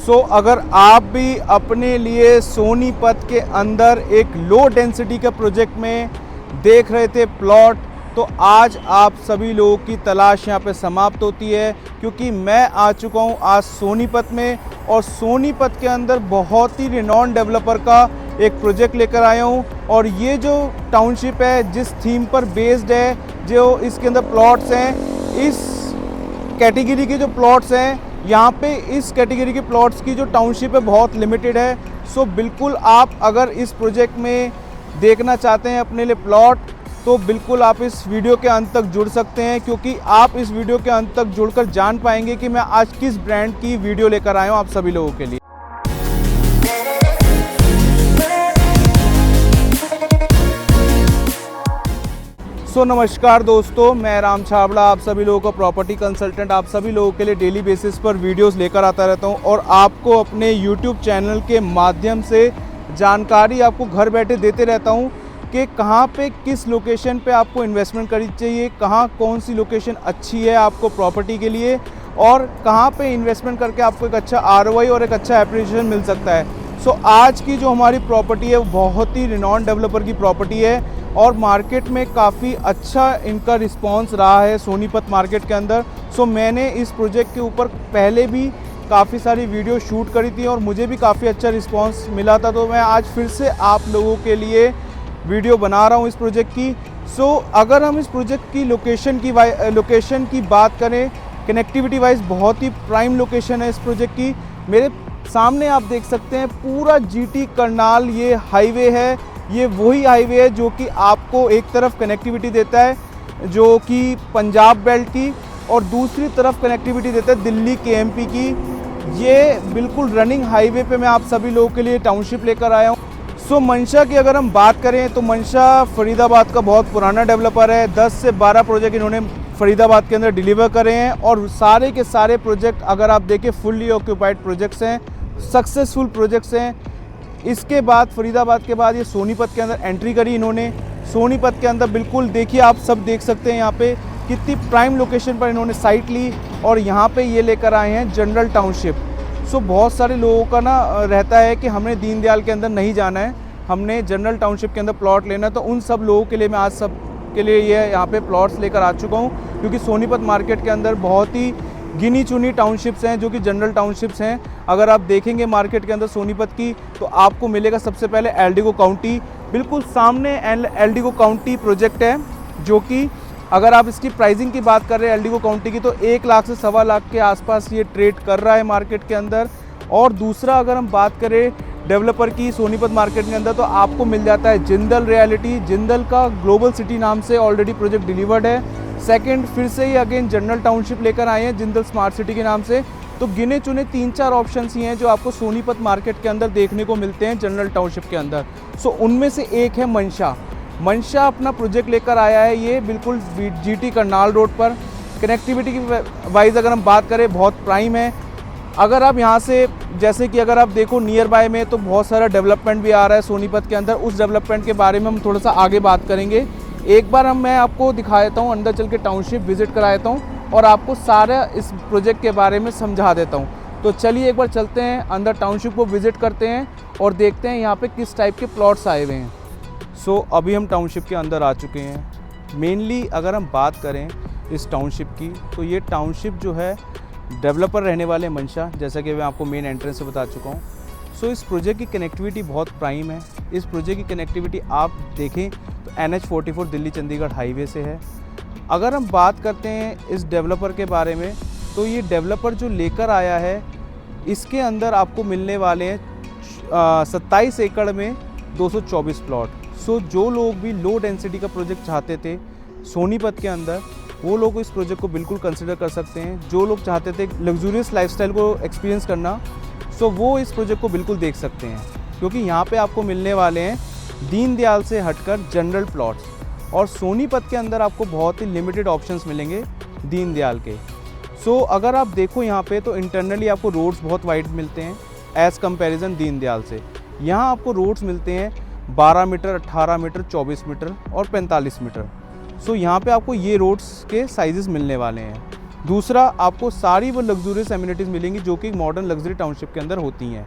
अगर आप भी अपने लिए सोनीपत के अंदर एक लो डेंसिटी के प्रोजेक्ट में देख रहे थे प्लॉट, तो आज आप सभी लोगों की तलाश यहाँ पे समाप्त होती है, क्योंकि मैं आ चुका हूँ आज सोनीपत में। और सोनीपत के अंदर बहुत ही रिनॉन डेवलपर का एक प्रोजेक्ट लेकर आया हूँ। और ये जो टाउनशिप है, जिस थीम पर बेस्ड है, जो इसके अंदर प्लॉट्स हैं, इस कैटेगरी के जो प्लॉट्स हैं, यहाँ पे इस कैटेगरी के प्लॉट्स की जो टाउनशिप है बहुत लिमिटेड है। बिल्कुल आप अगर इस प्रोजेक्ट में देखना चाहते हैं अपने लिए प्लॉट, तो बिल्कुल आप इस वीडियो के अंत तक जुड़ सकते हैं, क्योंकि आप इस वीडियो के अंत तक जुड़कर जान पाएंगे कि मैं आज किस ब्रांड की वीडियो लेकर आया हूँ आप सभी लोगों के लिए। नमस्कार दोस्तों, मैं राम छाबड़ा, आप सभी लोगों को प्रॉपर्टी कंसल्टेंट, आप सभी लोगों के लिए डेली बेसिस पर वीडियोस लेकर आता रहता हूं और आपको अपने यूट्यूब चैनल के माध्यम से जानकारी आपको घर बैठे देते रहता हूं कि कहां पे किस लोकेशन पे आपको इन्वेस्टमेंट करनी चाहिए, कहां कौन सी लोकेशन अच्छी है आपको प्रॉपर्टी के लिए, और कहां पे इन्वेस्टमेंट करके आपको एक अच्छा ROI और एक अच्छा एप्रिसिएशन मिल सकता है। आज की जो हमारी प्रॉपर्टी है वो बहुत ही रिनॉन डेवलपर की प्रॉपर्टी है और मार्केट में काफ़ी अच्छा इनका रिस्पांस रहा है सोनीपत मार्केट के अंदर। मैंने इस प्रोजेक्ट के ऊपर पहले भी काफ़ी सारी वीडियो शूट करी थी और मुझे भी काफ़ी अच्छा रिस्पांस मिला था, तो मैं आज फिर से आप लोगों के लिए वीडियो बना रहा हूँ इस प्रोजेक्ट की। अगर हम इस प्रोजेक्ट की लोकेशन की बात करें, कनेक्टिविटी वाइज बहुत ही प्राइम लोकेशन है इस प्रोजेक्ट की। मेरे सामने आप देख सकते हैं पूरा GT करनाल ये हाईवे है, ये वही हाईवे है जो कि आपको एक तरफ कनेक्टिविटी देता है जो कि पंजाब बेल्ट की, और दूसरी तरफ कनेक्टिविटी देता है दिल्ली KMP की। ये बिल्कुल रनिंग हाईवे पे मैं आप सभी लोगों के लिए टाउनशिप लेकर आया हूँ। मंशा की अगर हम बात करें तो मंशा फरीदाबाद का बहुत पुराना डेवलपर है। 10 से 12 प्रोजेक्ट इन्होंने फरीदाबाद के अंदर डिलीवर करे हैं और सारे के सारे प्रोजेक्ट अगर आप देखें फुल्ली ऑक्यूपाइड प्रोजेक्ट्स हैं, सक्सेसफुल प्रोजेक्ट्स हैं। इसके बाद फरीदाबाद के बाद ये सोनीपत के अंदर एंट्री करी इन्होंने। सोनीपत के अंदर बिल्कुल देखिए, आप सब देख सकते हैं यहाँ पे कितनी प्राइम लोकेशन पर इन्होंने साइट ली, और यहाँ पे ये लेकर आए हैं जनरल टाउनशिप। बहुत सारे लोगों का ना रहता है कि हमने दीनदयाल के अंदर नहीं जाना है, हमने जनरल टाउनशिप के अंदर प्लॉट लेना है। तो उन सब लोगों के लिए मैं आज सब के लिए ये यहाँ पे प्लॉट्स लेकर आ चुका हूँ, क्योंकि सोनीपत मार्केट के अंदर बहुत ही गिनी चुनी टाउनशिप्स हैं जो कि जनरल टाउनशिप्स हैं। अगर आप देखेंगे मार्केट के अंदर सोनीपत की, तो आपको मिलेगा सबसे पहले एल्डिगो काउंटी, बिल्कुल सामने एल्डिगो काउंटी प्रोजेक्ट है, जो कि अगर आप इसकी प्राइसिंग की बात कर रहे हैं एल्डिगो काउंटी की, तो 1 लाख से 1.25 लाख के आसपास ये ट्रेड कर रहा है मार्केट के अंदर। और दूसरा अगर हम बात करें डेवलपर की सोनीपत मार्केट के अंदर, तो आपको मिल जाता है जिंदल रियलिटी। जिंदल का ग्लोबल सिटी नाम से ऑलरेडी प्रोजेक्ट डिलीवर्ड है। सेकंड, फिर से ही अगेन जनरल टाउनशिप लेकर आए हैं जिंदल स्मार्ट सिटी के नाम से। तो गिने चुने 3-4 ऑप्शंस ही हैं जो आपको सोनीपत मार्केट के अंदर देखने को मिलते हैं जनरल टाउनशिप के अंदर। उनमें से एक है मंशा अपना प्रोजेक्ट लेकर आया है, ये बिल्कुल GT करनाल रोड पर। कनेक्टिविटी की वाइज अगर हम बात करें बहुत प्राइम है। अगर आप यहाँ से जैसे कि अगर आप देखो नियर बाय में, तो बहुत सारा डेवलपमेंट भी आ रहा है सोनीपत के अंदर। उस डेवलपमेंट के बारे में हम थोड़ा सा आगे बात करेंगे। एक बार मैं आपको दिखा देता हूँ, अंदर चल के टाउनशिप विजिट करा देता हूँ और आपको सारा इस प्रोजेक्ट के बारे में समझा देता हूँ। तो चलिए एक बार चलते हैं अंदर, टाउनशिप को विजिट करते हैं और देखते हैं यहाँ पे किस टाइप के प्लॉट्स आए हुए हैं। अभी हम टाउनशिप के अंदर आ चुके हैं। मेनली अगर हम बात करें इस टाउनशिप की, तो ये टाउनशिप जो है डेवलपर रहने वाले मंशा, जैसा कि मैं आपको मेन एंट्रेंस से बता चुका हूँ। इस प्रोजेक्ट की कनेक्टिविटी बहुत प्राइम है। इस प्रोजेक्ट की कनेक्टिविटी आप देखें तो NH44 दिल्ली चंडीगढ़ हाईवे से है। अगर हम बात करते हैं इस डेवलपर के बारे में, तो ये डेवलपर जो लेकर आया है, इसके अंदर आपको मिलने वाले हैं 27 एकड़ में 224 प्लॉट। जो लोग भी लो डेंसिटी का प्रोजेक्ट चाहते थे सोनीपत के अंदर, वो लोग इस प्रोजेक्ट को बिल्कुल कंसिडर कर सकते हैं। जो लोग चाहते थे लग्जूरियस लाइफस्टाइल को एक्सपीरियंस करना, वो इस प्रोजेक्ट को बिल्कुल देख सकते हैं, क्योंकि यहाँ पे आपको मिलने वाले हैं दीनदयाल से हटकर जनरल प्लॉट्स। और सोनीपत के अंदर आपको बहुत ही लिमिटेड ऑप्शंस मिलेंगे दीनदयाल के। अगर आप देखो यहाँ पे, तो इंटरनली आपको रोड्स बहुत वाइड मिलते हैं एज़ कंपैरिजन दीनदयाल से। यहाँ आपको रोड्स मिलते हैं 12 मीटर, 18 मीटर, 24 मीटर और 45 मीटर। यहाँ पे आपको ये रोड्स के साइजेस मिलने वाले हैं। दूसरा, आपको सारी वो लग्जूरियस एमिनिटीज़ मिलेंगी जो कि मॉडर्न लग्जरी टाउनशिप के अंदर होती हैं,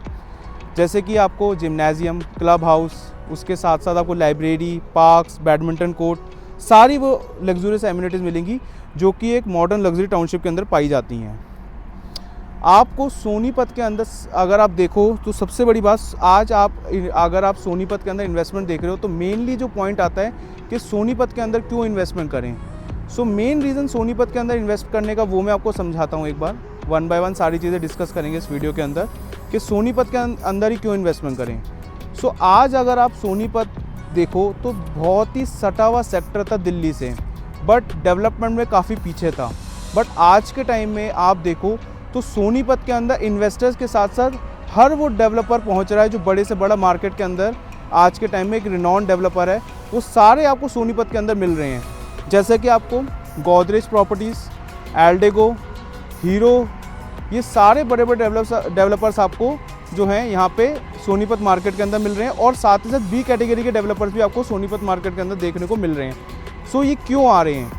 जैसे कि आपको जिम्नेजियम, क्लब हाउस, उसके साथ साथ आपको लाइब्रेरी, पार्क्स, बैडमिंटन कोर्ट, सारी वो लग्जूरियस एमिनिटीज़ मिलेंगी जो कि एक मॉडर्न लग्जरी टाउनशिप के अंदर पाई जाती हैं। आपको सोनीपत के अंदर अगर आप देखो तो सबसे बड़ी बात, आज अगर आप सोनीपत के अंदर इन्वेस्टमेंट देख रहे हो तो मेनली जो पॉइंट आता है कि सोनीपत के अंदर क्यों इन्वेस्टमेंट करें। मेन रीज़न सोनीपत के अंदर इन्वेस्ट करने का वो मैं आपको समझाता हूँ। एक बार वन बाय वन सारी चीज़ें डिस्कस करेंगे इस वीडियो के अंदर कि सोनीपत के अंदर ही क्यों इन्वेस्टमेंट करें। आज अगर आप सोनीपत देखो तो बहुत ही सटा हुआ सेक्टर था दिल्ली से, बट डेवलपमेंट में काफ़ी पीछे था। बट आज के टाइम में आप देखो तो सोनीपत के अंदर इन्वेस्टर्स के साथ साथ हर वो डेवलपर पहुंच रहा है जो बड़े से बड़ा मार्केट के अंदर आज के टाइम में एक रिनॉन डेवलपर है, वो सारे आपको सोनीपत के अंदर मिल रहे हैं। जैसे कि आपको गोदरेज प्रॉपर्टीज़, एल्डेगो, हीरो, ये सारे बड़े बड़े डेवलपर्स आपको जो हैं यहाँ पे सोनीपत मार्केट के अंदर मिल रहे हैं, और साथ ही साथ बी कैटेगरी के डेवलपर्स भी आपको सोनीपत मार्केट के अंदर देखने को मिल रहे हैं। ये क्यों आ रहे हैं?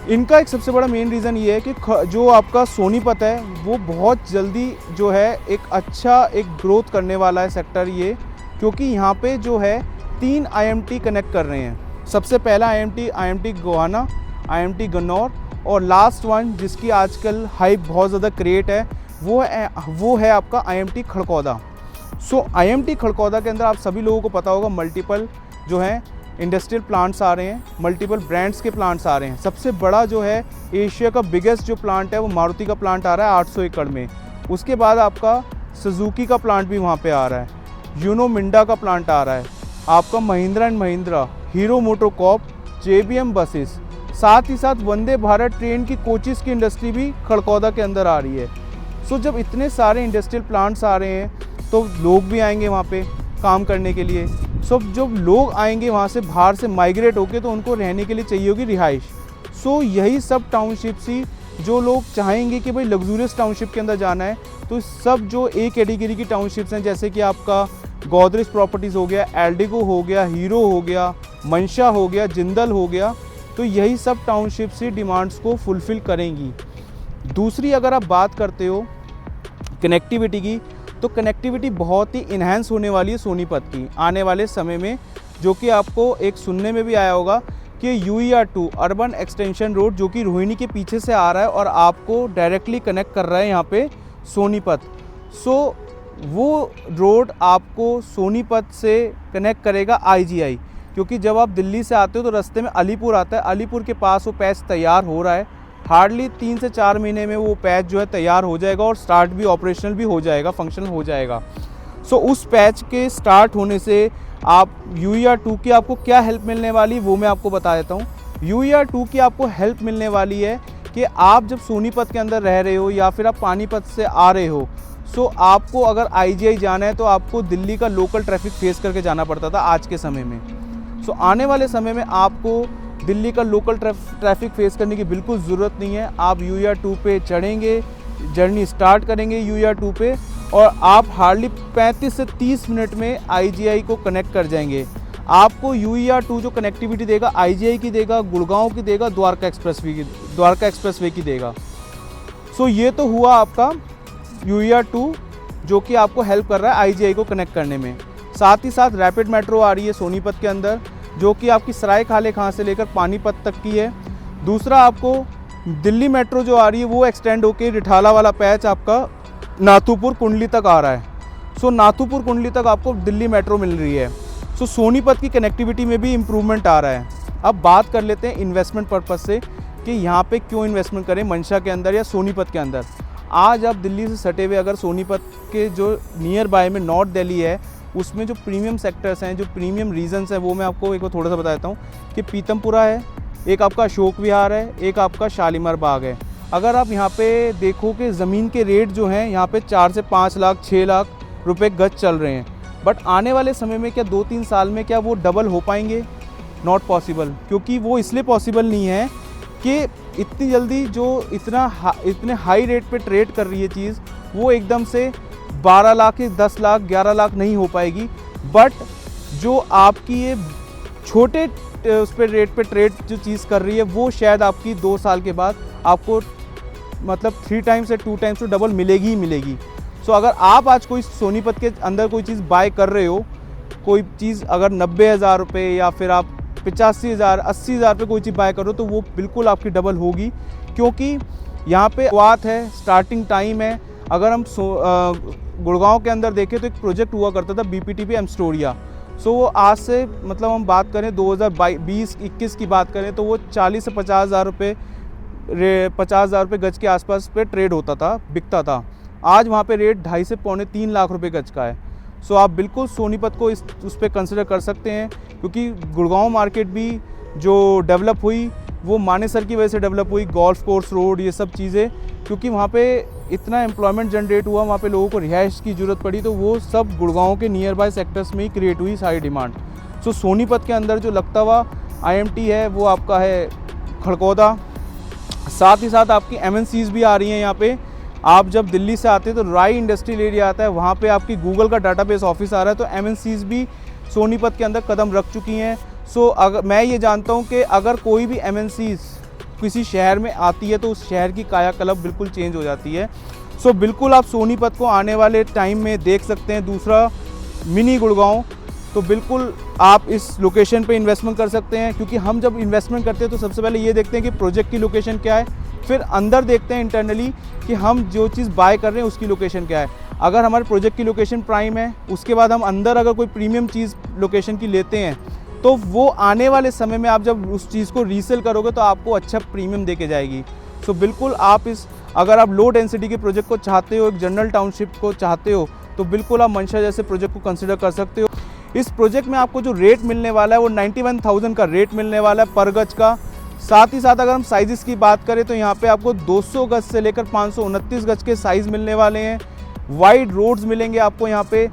इनका एक सबसे बड़ा मेन रीज़न ये है कि जो आपका सोनीपत है वो बहुत जल्दी जो है एक ग्रोथ करने वाला है सेक्टर ये, क्योंकि यहाँ पे जो है 3 IMT कनेक्ट कर रहे हैं। सबसे पहला IMT गोहाना, IMT गन्नौर, और लास्ट वन जिसकी आजकल हाइप बहुत ज़्यादा क्रिएट है वो है आपका IMT खड़कौदा। IMT खड़कौदा के अंदर आप सभी लोगों को पता होगा मल्टीपल जो है इंडस्ट्रियल प्लांट्स आ रहे हैं, मल्टीपल ब्रांड्स के प्लांट्स आ रहे हैं। सबसे बड़ा जो है एशिया का बिगेस्ट जो प्लांट है वो मारुति का प्लांट आ रहा है 800 एकड़ में। उसके बाद आपका सुजुकी का प्लांट भी वहाँ पे आ रहा है, यूनो मिंडा का प्लांट आ रहा है, आपका Mahindra and Mahindra, hero MotoCorp, JBM buses, साथ ही साथ वंदे भारत ट्रेन की कोचेस की इंडस्ट्री भी खड़कौदा के अंदर आ रही है। जब इतने सारे इंडस्ट्रियल प्लांट्स आ रहे हैं तो लोग भी आएंगे वहाँ पे काम करने के लिए। जब लोग आएंगे वहाँ से बाहर से माइग्रेट होके तो उनको रहने के लिए चाहिए होगी रिहाइश। यही सब टाउनशिप्स ही जो लोग चाहेंगे कि भाई लग्जूरियस टाउनशिप के अंदर जाना है, तो सब जो ए कैटेगरी की टाउनशिप्स हैं, जैसे कि आपका गोदरेज प्रॉपर्टीज़ हो गया, एल्डिगो हो गया, हीरो हो गया, मंशा हो गया, जिंदल हो गया, तो यही सब टाउनशिप्स ही डिमांड्स को फुलफ़िल करेंगी। दूसरी अगर आप बात करते हो कनेक्टिविटी की, तो कनेक्टिविटी बहुत ही इन्हेंस होने वाली है सोनीपत की आने वाले समय में, जो कि आपको एक सुनने में भी आया होगा कि UER2 अर्बन एक्सटेंशन रोड जो कि रोहिणी के पीछे से आ रहा है और आपको डायरेक्टली कनेक्ट कर रहा है यहाँ पे सोनीपत। वो रोड आपको सोनीपत से कनेक्ट करेगा IGI, क्योंकि जब आप दिल्ली से आते हो तो रास्ते में अलीपुर आता है, अलीपुर के पास वो पैच तैयार हो रहा है। हार्डली 3 से 4 महीने में वो पैच जो है तैयार हो जाएगा और स्टार्ट भी ऑपरेशनल भी हो जाएगा, फंक्शनल हो जाएगा। उस पैच के स्टार्ट होने से आप UER2 की आपको क्या हेल्प मिलने वाली वो मैं आपको बता देता हूँ। UER2 की आपको हेल्प मिलने वाली है कि आप जब सोनीपत के अंदर रह रहे हो या फिर आप पानीपत से आ रहे हो, आपको अगर IGI जाना है तो आपको दिल्ली का लोकल ट्रैफिक फेस करके जाना पड़ता था आज के समय में। आने वाले समय में आपको दिल्ली का लोकल ट्रैफिक फेस करने की बिल्कुल ज़रूरत नहीं है। आप UER2 पे चढ़ेंगे, जर्नी स्टार्ट करेंगे UER2 पे, और आप हार्डली 35 से 30 मिनट में IGI को कनेक्ट कर जाएंगे। आपको UER2 जो कनेक्टिविटी देगा IGI की देगा, गुड़गांव की देगा, द्वारका एक्सप्रेसवे की देगा। ये तो हुआ आपका UER2 जो कि आपको हेल्प कर रहा है IGI को कनेक्ट करने में। साथ ही साथ रैपिड मेट्रो आ रही है सोनीपत के अंदर, जो कि आपकी सराय खाले खां से लेकर पानीपत तक की है। दूसरा, आपको दिल्ली मेट्रो जो आ रही है वो एक्सटेंड होकर रिठाला वाला पैच आपका नाथुपुर कुंडली तक आ रहा है। नाथुपुर कुंडली तक आपको दिल्ली मेट्रो मिल रही है। सोनीपत की कनेक्टिविटी में भी इम्प्रूवमेंट आ रहा है। अब बात कर लेते हैं इन्वेस्टमेंट पर्पज़ से कि यहाँ पे क्यों इन्वेस्टमेंट करें मंशा के अंदर या सोनीपत के अंदर। आज आप दिल्ली से सटे हुए अगर सोनीपत के जो नियर बाय में नॉर्थ दिल्ली है, उसमें जो प्रीमियम सेक्टर्स हैं, जो प्रीमियम रीजन्स हैं, वो मैं आपको एक बार थोड़ा सा बताता हूँ कि पीतमपुरा है, एक आपका अशोक विहार है, एक आपका शालीमार बाग है। अगर आप यहाँ पे देखो कि ज़मीन के रेट जो हैं यहाँ पे 4 से 5 लाख 6 लाख रुपए गज चल रहे हैं, बट आने वाले समय में क्या 2-3 साल में क्या वो डबल हो पाएंगे? नॉट पॉसिबल, क्योंकि वो इसलिए पॉसिबल नहीं है कि इतनी जल्दी जो इतने हाई रेट पे ट्रेड कर रही है चीज़, वो एकदम से 12 लाख 10 लाख 11 लाख नहीं हो पाएगी। बट जो आपकी ये छोटे उस पर रेट पे ट्रेड जो चीज़ कर रही है, वो शायद आपकी 2 साल के बाद आपको मतलब 3 टाइम्स से 2 टाइम्स तो डबल मिलेगी ही मिलेगी। सो अगर आप आज कोई सोनीपत के अंदर कोई चीज़ बाय कर रहे हो, कोई चीज़ अगर 90,000 रुपये या फिर आप 85,000 80,000 पे कोई चीज़ बाय करो तो वो बिल्कुल आपकी डबल होगी, क्योंकि यहाँ पे बात है, स्टार्टिंग टाइम है। अगर हम गुड़गांव के अंदर देखें तो एक प्रोजेक्ट हुआ करता था BPTP एम्स्टोरिया। सो वो आज से मतलब हम बात करें 2020-21 की बात करें तो वो 40 से 50,000 रुपये 50,000 रुपये गज के आसपास पे ट्रेड होता था, बिकता था। आज वहाँ पे रेट 2.5 से पौने 3 लाख रुपए गज का है। सो आप बिल्कुल सोनीपत को उस पर कंसिडर कर सकते हैं, क्योंकि गुड़गांव मार्केट भी जो डेवलप हुई वो मानेसर की वजह से डेवलप हुई, गोल्फ कोर्स रोड ये सब चीज़ें, क्योंकि वहाँ पे इतना एम्प्लॉयमेंट जनरेट हुआ, वहाँ पे लोगों को रिहाइश की ज़रूरत पड़ी, तो वो सब गुड़गांव के नियर बाय सेक्टर्स में ही क्रिएट हुई सारी डिमांड। सो सोनीपत के अंदर जो लगता हुआ IMT है वो आपका है खड़कौदा, साथ ही साथ आपकी MNCs भी आ रही हैं यहाँ पे। आप जब दिल्ली से आते हैं तो राई इंडस्ट्रियल एरिया आता है, वहाँ पे आपकी गूगल का डाटाबेस ऑफिस आ रहा है, तो MNCs भी सोनीपत के अंदर कदम रख चुकी हैं। सो अगर मैं ये जानता हूँ कि अगर कोई भी MNCs किसी शहर में आती है तो उस शहर की कायाकल्प बिल्कुल चेंज हो जाती है। सो बिल्कुल आप सोनीपत को आने वाले टाइम में देख सकते हैं। दूसरा, मिनी गुड़गांव, तो बिल्कुल आप इस लोकेशन पे इन्वेस्टमेंट कर सकते हैं, क्योंकि हम जब इन्वेस्टमेंट करते हैं तो सबसे पहले ये देखते हैं कि प्रोजेक्ट की लोकेशन क्या है, फिर अंदर देखते हैं इंटरनली कि हम जो चीज़ बाय कर रहे हैं उसकी लोकेशन क्या है। अगर हमारे प्रोजेक्ट की लोकेशन प्राइम है, उसके बाद हम अंदर अगर कोई प्रीमियम चीज़ लोकेशन की लेते हैं तो वो आने वाले समय में आप जब उस चीज़ को रीसेल करोगे तो आपको अच्छा प्रीमियम दे के जाएगी। सो बिल्कुल आप अगर आप लो डेंसिटी के प्रोजेक्ट को चाहते हो, एक जनरल टाउनशिप को चाहते हो, तो बिल्कुल आप मंशा जैसे प्रोजेक्ट को कंसिडर कर सकते हो। इस प्रोजेक्ट में आपको जो रेट मिलने वाला है वो 91,000 का रेट मिलने वाला है पर गज का। साथ ही साथ अगर हम साइज़ की बात करें तो यहाँ पे आपको 200 गज से लेकर 529 गज के साइज़ मिलने वाले हैं। वाइड रोड्स मिलेंगे आपको यहाँ पे।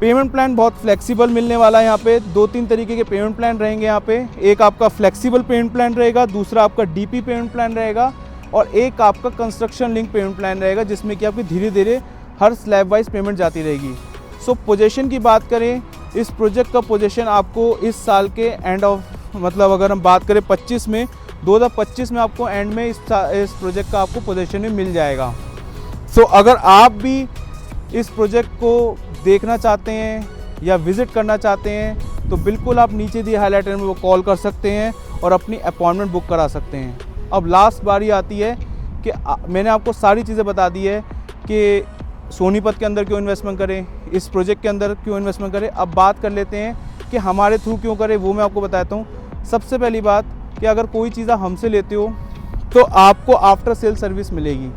पेमेंट प्लान बहुत फ्लेक्सिबल मिलने वाला है यहाँ पे। 2-3 तरीके के पेमेंट प्लान रहेंगे यहाँ पे। एक आपका फ्लेक्सिबल पेमेंट प्लान रहेगा, दूसरा आपका DP पेमेंट प्लान रहेगा, और एक आपका कंस्ट्रक्शन लिंक पेमेंट प्लान रहेगा, जिसमें कि आपकी धीरे धीरे हर स्लैब वाइज पेमेंट जाती रहेगी। सो पोजीशन की बात करें, इस प्रोजेक्ट का पोजीशन आपको इस साल के एंड ऑफ, मतलब अगर हम बात करें 25 में, 2025 में आपको एंड में इस प्रोजेक्ट का आपको पोजीशन में मिल जाएगा। सो अगर आप भी इस प्रोजेक्ट को देखना चाहते हैं या विज़िट करना चाहते हैं तो बिल्कुल आप नीचे दिए हाईलाइट में वो कॉल कर सकते हैं और अपनी अपॉइंटमेंट बुक करा सकते हैं। अब लास्ट बारी आती है कि मैंने आपको सारी चीज़ें बता दी है कि सोनीपत के अंदर क्यों इन्वेस्टमेंट करें, इस प्रोजेक्ट के अंदर क्यों इन्वेस्टमेंट करें। अब बात कर लेते हैं कि हमारे थ्रू क्यों करें, वो मैं आपको बताता हूँ। सबसे पहली बात कि अगर कोई चीज़ आप हमसे लेते हो तो आपको आफ्टर सेल सर्विस मिलेगी।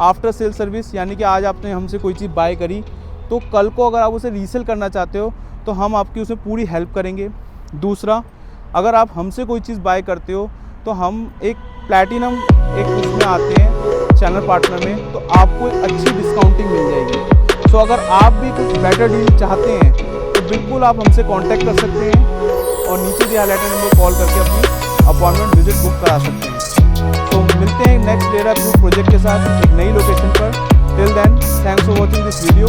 आफ्टर सेल सर्विस यानी कि आज आपने हमसे कोई चीज़ बाय करी तो कल को अगर आप उसे रीसेल करना चाहते हो तो हम आपकी उसमें पूरी हेल्प करेंगे। दूसरा, अगर आप हमसे कोई चीज़ बाय करते हो तो हम एक प्लैटिनम एक उसमें आते हैं चैनल पार्टनर में, तो आपको एक अच्छी डिस्काउंटिंग मिल जाएगी। सो अगर आप भी कुछ बेटर डील चाहते हैं तो बिल्कुल आप हमसे कांटेक्ट कर सकते हैं और नीचे दिए हाईलाइटेड नंबर कॉल करके अपनी अपॉइंटमेंट विजिट बुक करा सकते हैं। तो मिलते हैं नेक्स्ट डेरा ग्रुप प्रोजेक्ट के साथ एक नई लोकेशन पर। Till then, thanks for watching this video.